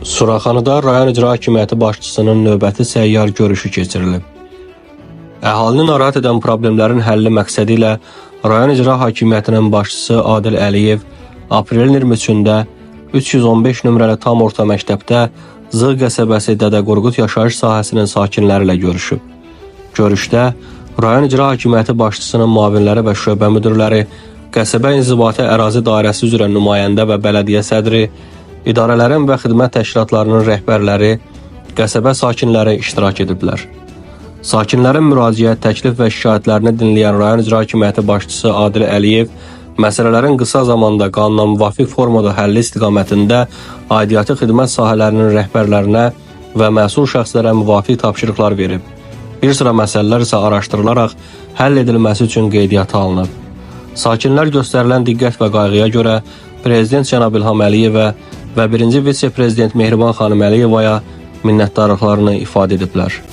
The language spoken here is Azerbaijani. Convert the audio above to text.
Suraxanıda rayon icra hakimiyyəti başçısının növbəti səyyar görüşü keçirilib. Əhalini narahat edən problemlərin həlli məqsədi ilə rayon icra hakimiyyətinin başçısı Adil Əliyev aprelin 23-də 315 nömrəli tam orta məktəbdə Zığ qəsəbəsi Dədə Qorqud yaşayış sahəsinin sakinləri ilə görüşüb. Görüşdə rayon icra hakimiyyəti başçısının müavinləri və şöbə müdirləri, qəsəbə inzibati ərazi dairəsi üzrə nümayəndə və bələdiyyə sədri, idarələrin və xidmət təşkilatlarının rəhbərləri, qəsəbə sakinləri iştirak ediblər. Sakinlərin müraciət, təklif və şikayətlərini dinləyən rayon icra hakimiyyəti başçısı Adil Əliyev məsələlərin qısa zamanda qanuna müvafiq formada həlli istiqamətində aidiyyatı xidmət sahələrinin rəhbərlərinə və məsul şəxslərə müvafiq tapşırıqlar verib. Bir sıra məsələlər isə araşdırılaraq həll edilməsi üçün qeydiyyata alınıb. Sakinlər göstərilən diqqət və qayğıya görə Prezident cənab İlham Əliyevə və 1-ci vitse-prezident Mehriban xanım Əliyevaya minnətdarlıqlarını ifadə ediblər.